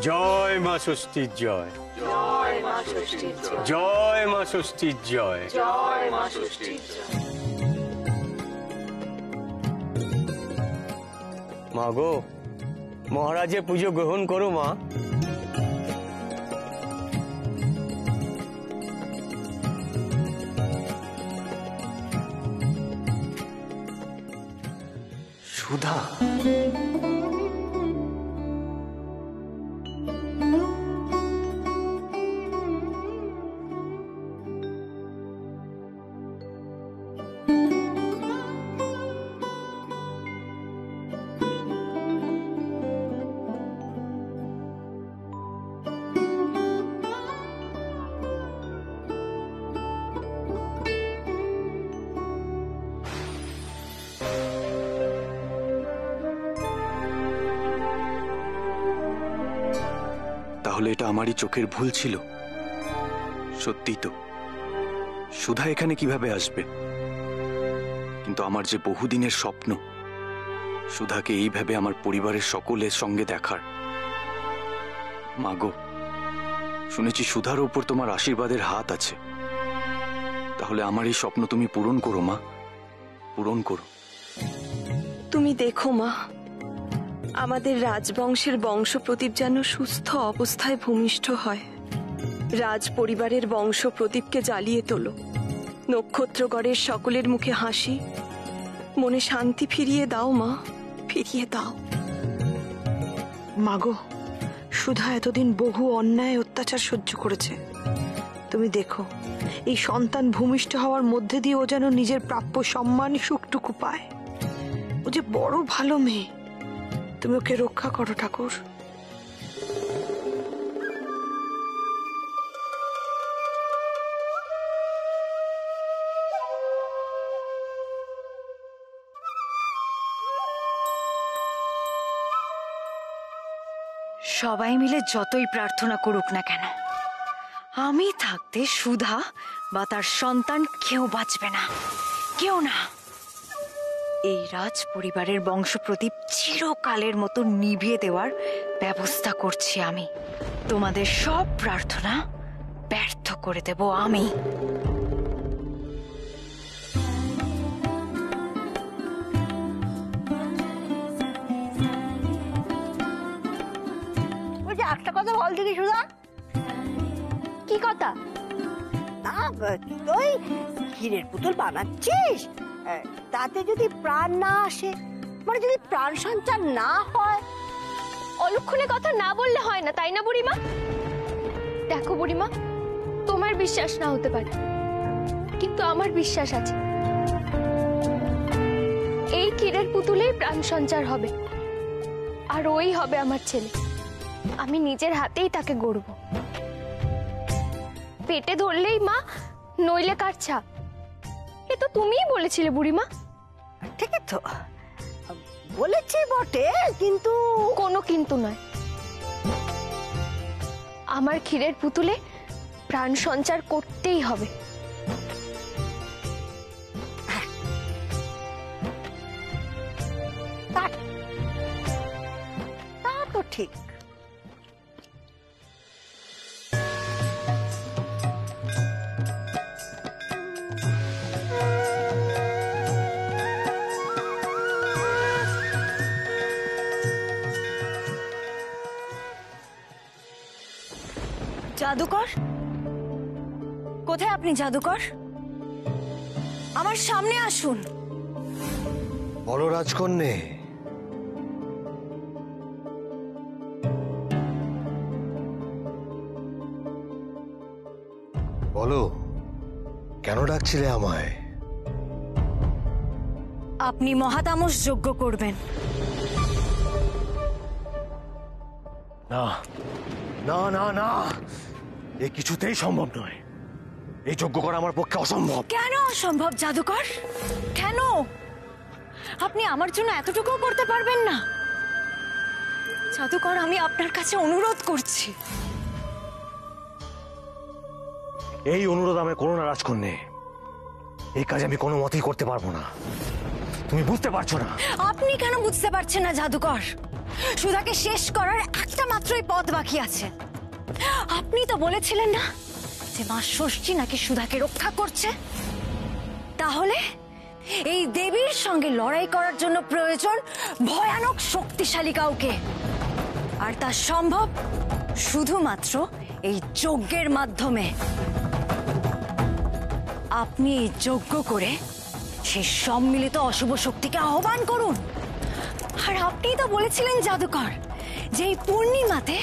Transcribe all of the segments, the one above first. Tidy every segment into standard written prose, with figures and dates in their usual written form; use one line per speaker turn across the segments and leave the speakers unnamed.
জয় মা ষষ্ঠীর জয়,
জয় মা ষষ্ঠীর জয়,
জয় মা ষষ্ঠীর জয়,
জয় মা ষষ্ঠীর জয়।
মা গো, মহারাজের পুজো গ্রহণ করো মা। সুধা,
তাহলে এটা আমারই চোখের ভুল ছিল। সত্যি তো, সুধা এখানে কিভাবে আসবে? কিন্তু আমার যে বহুদিনের স্বপ্ন, সুধাকে এইভাবে আমার পরিবারের সকলের সঙ্গে দেখার। মাগো, শুনেছি সুধার উপর তোমার আশীর্বাদের হাত আছে। তাহলে আমার এই স্বপ্ন তুমি পূরণ করো মা, পূরণ করো।
তুমি দেখো মা, আমাদের রাজবংশের বংশ প্রদীপ যেন সুস্থ অবস্থায় ভূমিষ্ঠ হয়। রাজ পরিবারের বংশ প্রদীপকে জ্বালিয়ে তোলো। নক্ষত্রগড়ের সকলের মুখে হাসি, মনে শান্তি ফিরিয়ে দাও মা, ফিরিয়ে দাও।
মাগো, সুধা এতদিন বহু অন্যায় অত্যাচার সহ্য করেছে। তুমি দেখো, এই সন্তান ভূমিষ্ঠ হওয়ার মধ্যে দিয়ে ও যেন নিজের প্রাপ্য সম্মান সুখটুকু পায়। ও যে বড় ভালো মেয়ে, তুমি ওকে রক্ষা করো ঠাকুর।
সবাই মিলে যতই প্রার্থনা করুক না কেন, আমি থাকতে সুধা বা তার সন্তান কেউ বাঁচবে না, কেউ না। এই রাজ পরিবারের বংশ প্রদীপ চিরকালের মতো নিভিয়ে দেওয়ার ব্যবস্থা করছি আমি। তোমাদের সব প্রার্থনা ব্যর্থ করে দেব আমি।
একটা কথা বল দেখি সুধা। কি কথা? না, তুই ক্ষীরের পুতুল বানাচ্ছিস, তাতে যদি প্রাণ না আসে, মানে যদি প্রাণ সঞ্চার না হয়।
অলক্ষণে কথা না বললে হয় না, তাই না বুড়িমা? দেখো বুড়িমা, তোমার বিশ্বাস না হতে পারে, কিন্তু আমার বিশ্বাস আছে। এই ক্ষীরের পুতুলেই প্রাণ সঞ্চার হবে, আর ওই হবে আমার ছেলে। আমি নিজের হাতেই তাকে গড়ব। পেটে ধরলেই মা, নইলে কারছা। এ তো তুমিই বলেছিলে বুড়িমা।
ঠিক তো বলেছি বটে, কিন্তু
কোনো কিন্তু নয়। আমার ক্ষীরের পুতুলে প্রাণ সঞ্চার করতেই হবে।
তা তো ঠিক।
জাদুকর কোথায়? আপনি জাদুকর, আমার সামনে আসুন।
বলো রাজকন্যে। বলো, কেন ডাকছিলে আমায়?
আপনি মহাতামস যজ্ঞ করবেন।
না না না না, এ কিছুতেই সম্ভব নয়। এই যজ্ঞ করা আমার পক্ষে অসম্ভব।
কেন অসম্ভব জাদুকর? কেন? আপনি আমার জন্য এতটুকু করতে পারবেন না? জাদুকর, আমি আপনার কাছে অনুরোধ করছি।
এই অনুরোধ আমি করো না রাজকন্যে। এই কাজ আমি কোনো মতেই করতে পারবো না। তুমি বুঝতে পারছো না।
আপনি কেন বুঝতে পারছেন না জাদুকর? সুধাকে শেষ করার একটা মাত্রই পথ বাকি আছে। আপনি তো বলেছিলেন না যে মা ষষ্ঠী নাকি সুধাকে রক্ষা করছে? তাহলে এই দেবীর সঙ্গে লড়াই করার জন্য প্রয়োজন ভয়ানক শক্তিশালী কাউকে, আর তা সম্ভব শুধুমাত্র এই যজ্ঞের মাধ্যমে। আপনি এই যজ্ঞ করে সেই সম্মিলিত অশুভ শক্তিকে আহ্বান করুন। আর আপনি তো বলেছিলেন জাদুকর যে এই পূর্ণিমাতে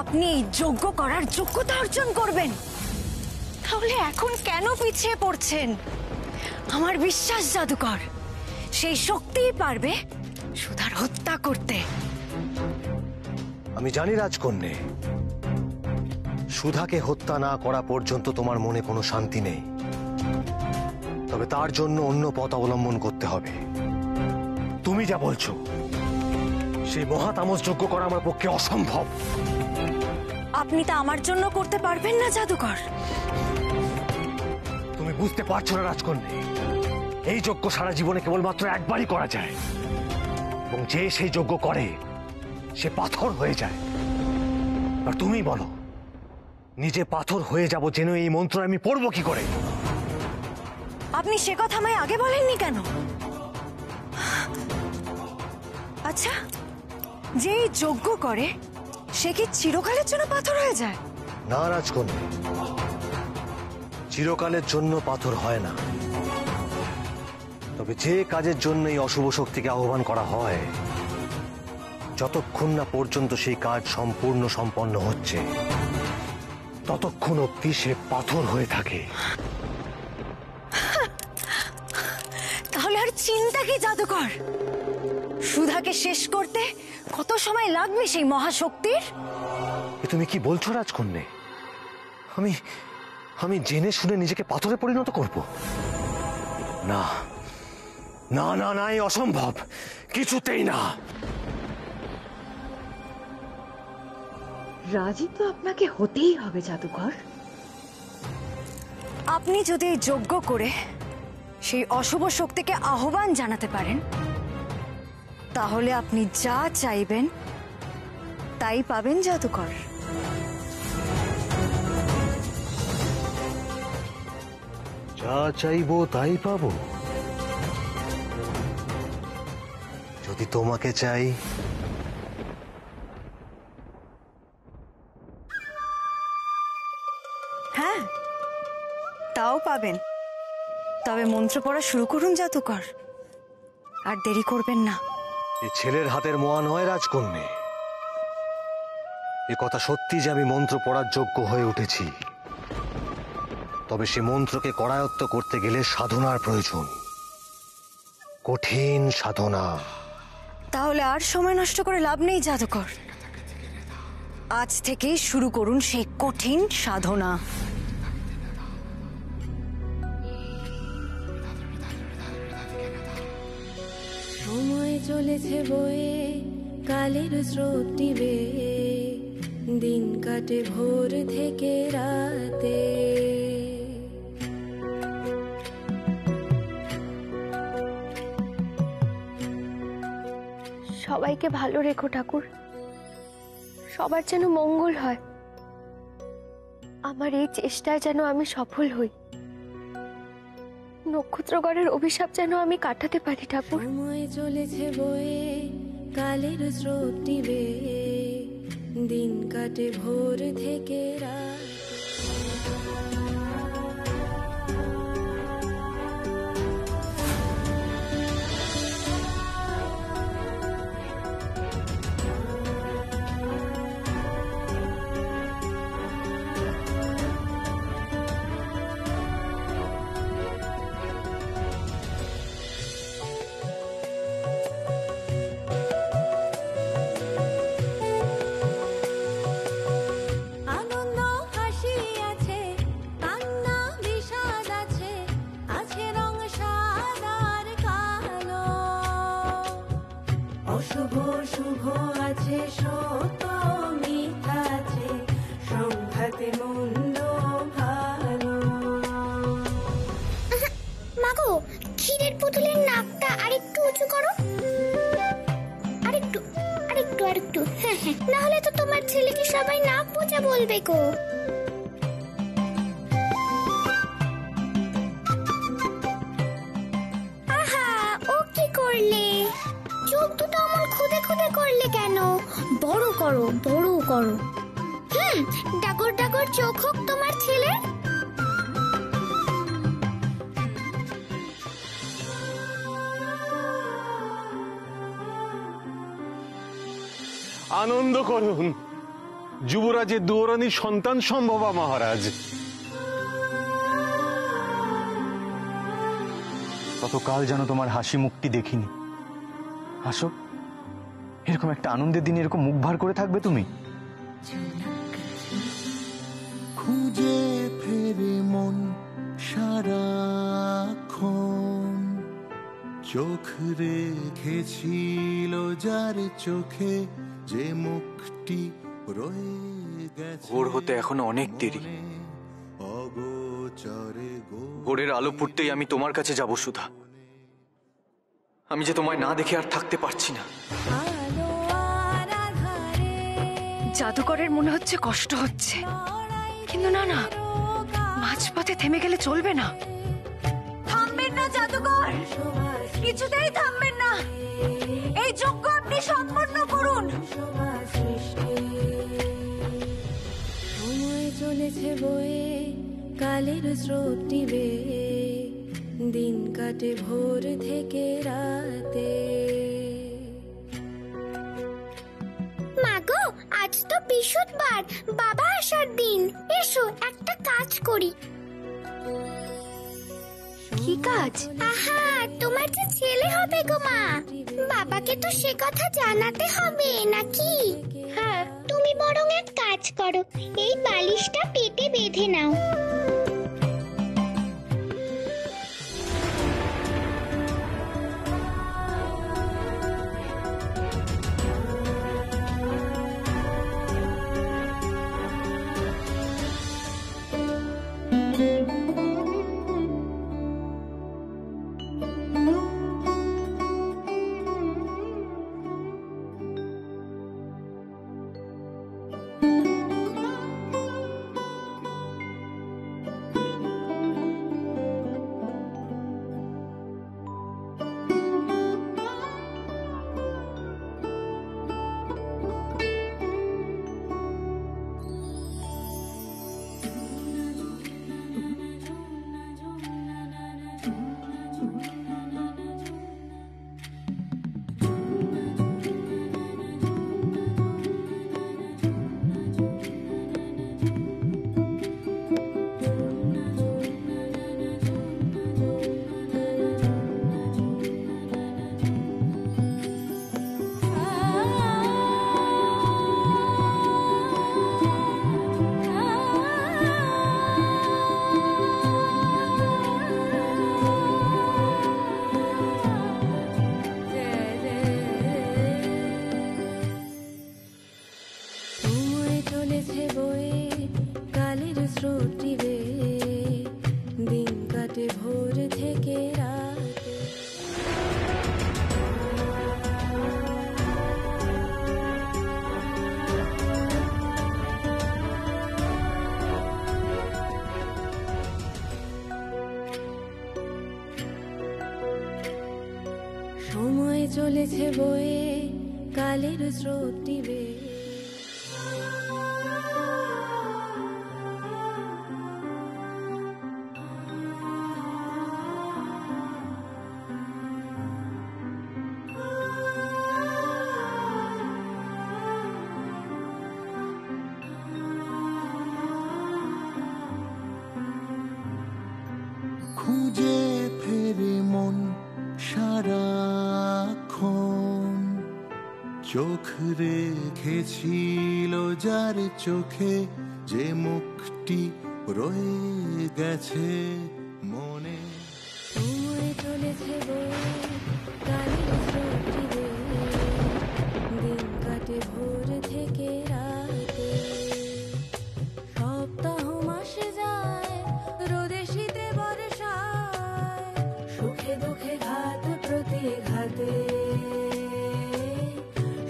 আপনি এই যজ্ঞ করার যোগ্যতা অর্জন করবেন। তাহলে এখন কেন পিছিয়ে পড়ছেন? আমার বিশ্বাস জাদুকর সেই শক্তিই পারবে সুধার হত্যা করতে।
আমি জানি রাজকন্যে, সুধাকে হত্যা না করা পর্যন্ত তোমার মনে কোনো শান্তি নেই। তবে তার জন্য অন্য পথ অবলম্বন করতে হবে। তুমি যা বলছো সেই মহাতামস যজ্ঞ করা আমার পক্ষে অসম্ভব।
আপনি তা আমার জন্য করতে পারবেন না জাদুকর?
তুমি বুঝতে পারছো না রাজকন্যে, এই যজ্ঞ সারা জীবনে কেবলমাত্র একবারই করা যায়, এবং যে সেই যজ্ঞ করে সে পাথর হয়ে যায়। আর তুমি বলো, নিজে পাথর হয়ে যাব যেন এই মন্ত্র আমি পড়বো কি করে?
আপনি সে কথা আমায় আগে বলেননি কেন? আচ্ছা, যে যজ্ঞ করে সে কি চিরকালের জন্য পাথর হয়ে যায়?
না রাজকন্যা, চিরকালের জন্য পাথর হয় না। তবে যে কাজের জন্য এই অশুভ শক্তিকে আহ্বান করা হয়, যতক্ষণ না পর্যন্ত সেই কাজ সম্পন্ন হচ্ছে, ততক্ষণ অব্দি সে পাথর হয়ে থাকে।
তাহলে আর চিন্তা কি জাদুকর? সুধাকে শেষ করতে কত সময় লাগবে সেই মহাশক্তির?
এ তুমি কি বলছো রাজকন্যে? আমি জেনে শুনে নিজেকে পাথরে পরিণত করব? না না না না, এই অসম্ভব, কিছুতেই না।
রাজি তো আপনাকে হতেই হবে জাদুকর।
আপনি যদি এই যজ্ঞ করে সেই অশুভ শক্তিকে আহ্বান জানাতে পারেন, তাহলে আপনি যা চাইবেন তাই পাবেন জাদুকর।
যা চাইবো তাই পাবো? যদি তোমাকে চাই,
হ্যাঁ, তাও পাবেন। তবে মন্ত্র পড়া শুরু করুন জাদুকর, আর দেরি করবেন না।
এ ছেলের হাতের মোয়া নয় রাজকন্যে। এ কথা সত্যি যে আমি মন্ত্র পড়ার যোগ্য হয়ে উঠেছি, তবে সে মন্ত্রকে করায়ত্ত করতে গেলে সাধনার প্রয়োজন, কঠিন সাধনা।
তাহলে আর সময় নষ্ট করে লাভ নেই জাদুকর। আজ থেকেই শুরু করুন সেই কঠিন সাধনা।
সময় চলেছে বয়ে, কালের স্রোত টিবে, দিন কাটে ভোর থেকে রাতে।
সবাইকে ভালো রেখো ঠাকুর, সবার যেন মঙ্গল হয়। আমার এই চেষ্টায় যেন আমি সফল হই, নক্ষত্রগড়ের অভিশাপ যেন আমি কাটাতে পারি ঠাকুর।
সময় চলেছে বয়ে, কালের স্রোত টিবে, দিন কাটে ভোর থেকে রাত। শুভ শুভ আছে, সত্য মিথ্যা আছে, সংঘাতে মন্দ ভালো।
মাগো, ক্ষীরের পুতুলের নাকটা আরেকটু উঁচু করো, আরেকটু আরেকটু আরেকটু। হ্যাঁ হ্যাঁ, না হলে তো ছেলেকে সবাই নাক বোঝা বলবে গো। আহা, ও কি করলে? চোখ দুটো অমন খুদে খুদে করলে কেন? বড় করো, বড় করো। ডাগর ডাগর চোখ হোক তোমার ছেলের।
আনন্দ করুন, যুবরাজের দুয়ারানী সন্তান সম্ভবা মহারাজ।
কতকাল যেন তোমার হাসি মুখটি দেখিনি। হাসো, এরকম একটা আনন্দের দিনে এরকম মুখ ভার করে থাকবে তুমি?
খুঁজে ফেরে মন সারাক্ষণ, চোখ রেখেছিল যার চোখে, যে মুখটি রয়ে গেছে।
ভোর হতে এখনো অনেক দেরি।
অগোচরে
ভোরের আলো ফুটতেই আমি তোমার কাছে যাব সুধা। আমি যে তোমায় না দেখে আর থাকতে পারছি না।
জাদুকরের মনে হচ্ছে কষ্ট হচ্ছে, কিন্তু না না, মাঝপথে থেমে গেলে চলবে না। থামবেন না জাদুকর, কিছুতেই থামবেন না। এই যজ্ঞ আপনি সম্পন্ন করুন।
সময় চলেছে বয়ে, কালের স্রোতটি বেয়ে, দিন কাটে ভোর থেকে রাতে।
মাগো, আজ তো বৃহস্পতিবার, বাবা আসার দিন। এসো একটা কাজ করি।
কি কাজ?
আহা, তোমার যে ছেলে হবে গো মা, বাবাকে তো সে কথা জানাতে হবে নাকি? হ্যাঁ, তুমি বরং এক কাজ করো, এই বালিশটা পেটে বেঁধে নাও।
চলেছে বয়ে, কালের স্রোতটি বেয়ে, দিন কাটে ভোর থেকে রাতে। সময় চলেছে বয়ে, কালের স্রোতটি বেয়ে।
খুঁজে ফেরে মন সারাক্ষণ, চোখ রেখেছিল যার চোখে, যে মুখটি রয়ে গেছে মনে।
সময় চলেছে বয়ে, কালের স্রোতটি বেয়ে, দিন কাটে ভোর থেকে রাতে। সপ্তাহ মাসে যায়, রোদে শীতে বর্ষায়, সুখে দুঃখে ঘাত প্রতিঘাতে,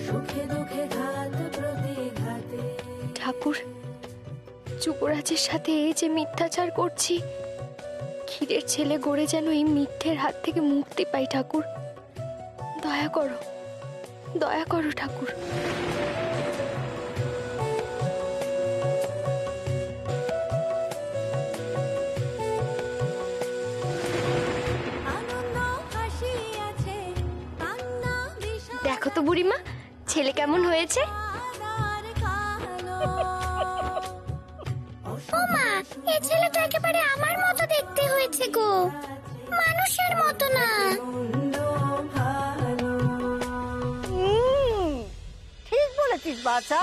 সুখে দুঃখে ঘাত প্রতিঘাতে।
যুবরাজের সাথে এই যে মিথ্যাচার করছি, ক্ষীরের ছেলে গড়ে যেন এই মিথ্যের হাত থেকে মুক্তি পাই ঠাকুর। দয়া করো, দয়া করো ঠাকুর। দেখো তো বুড়িমা, ছেলে কেমন হয়েছে?
ওমা, এই ছেলেটা একেবারে আমার মতো দেখতে হয়েছে গো, মানুষের মতো না।
ঠিক বলেছিস বাছা,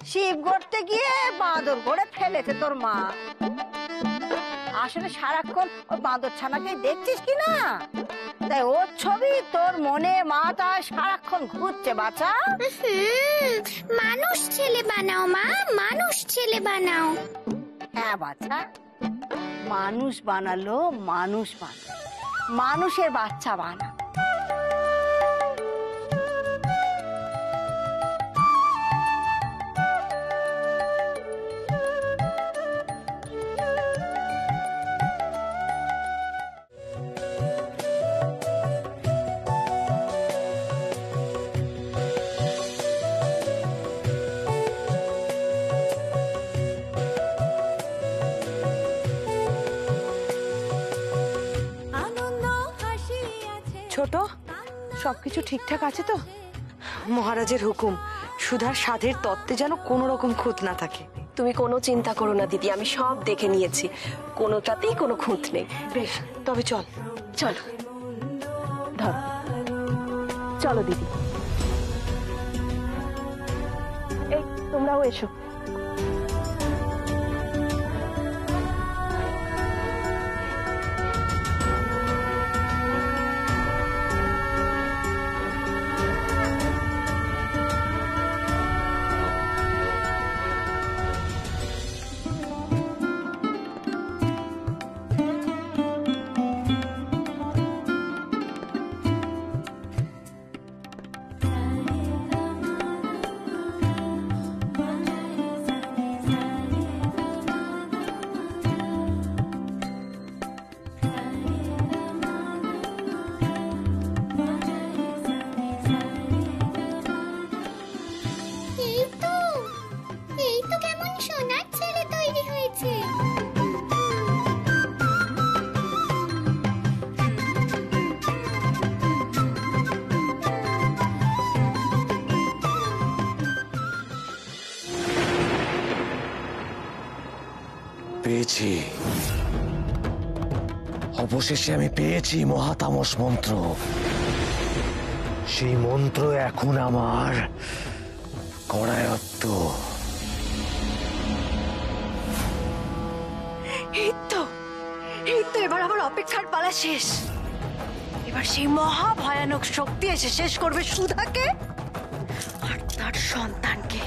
শিব গড়তে গিয়ে বাঁদর গড়ে ফেলেছে তোর মা। আসলে সারাক্ষণ ওই বাঁদর ছানাকে দেখছিস কি না, তাই ওর ছবি তোর মনে মাথায় সারাক্ষণ ঘুরছে বাছা।
মানুষ ছেলে বানাও মা, মানুষ ছেলে বানাও।
হ্যাঁ বাছা, মানুষ বানালো মানুষ বানালো, মানুষের বাচ্চা বানা।
ছোট, সবকিছু ঠিকঠাক আছে তো? মহারাজের হুকুম, সুধার সাধের তত্ত্বে যেন কোনো রকম খুঁত না থাকে।
তুমি কোনো চিন্তা করো না দিদি, আমি সব দেখে নিয়েছি, কোনোটাতেই কোনো খুঁত নেই।
বেশ, তবে চল।
চলো, ধরো, চলো দিদি। এই তোমরাও এসো।
এই তো কেমন সোনার ছেলে তৈরি হয়েছে।
পেয়েছি, অবশেষে আমি পেয়েছি মহাতামস মন্ত্র। সেই মন্ত্র এখন আমার করায়ত্ত।
এই তো এবার আমার অপেক্ষার পালা শেষ। এবার সেই মহা ভয়ানক শক্তি এসে শেষ করবে সুধাকে আর তার সন্তানকে।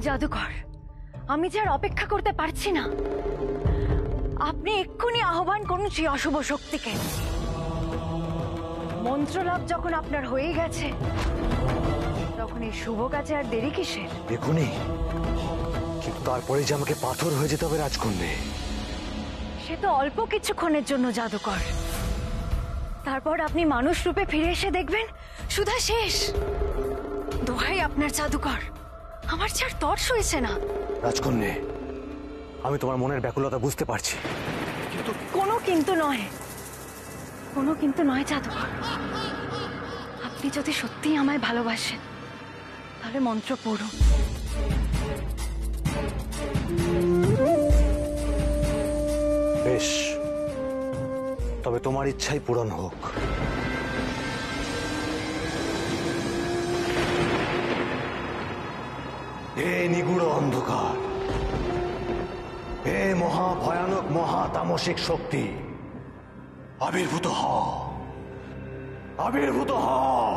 জাদুকর, আমি যে আর অপেক্ষা করতে পারছি না, আপনি এক্ষুনি আহ্বান করুন সেই অশুভ শক্তিকে। মন্ত্রলাভ যখন আপনার হয়ে গেছে, তখন এই শুভ কাজে আর দেরি কিসের?
এক্ষুনি? কিন্তু তারপরে যে আমাকে পাথর হয়ে যেতে হবে রাজকন্যা।
সে তো অল্প কিছুক্ষণের জন্য জাদুকর, তারপর আপনি মানুষ রূপে ফিরে এসে দেখবেন সুধা শেষ। দোহাই আপনার জাদুকর, আমার যে আর তর সইছে না।
রাজকন্যা, আমি তোমার মনের ব্যাকুলতা বুঝতে পারছি,
কিন্তু কোনো কিন্তু নয়, কোনো কিন্তু নয় জাদুকর। আপনি যদি সত্যিই আমায় ভালোবাসেন, তাহলে মন্ত্র পড়ুন।
বেশ, তবে তোমার ইচ্ছাই পূরণ হোক। হে নিগুড় অন্ধকার, হে মহা ভয়ানক মহাতামসিক শক্তি, আবির্ভূত হও, আবির্ভূত হও।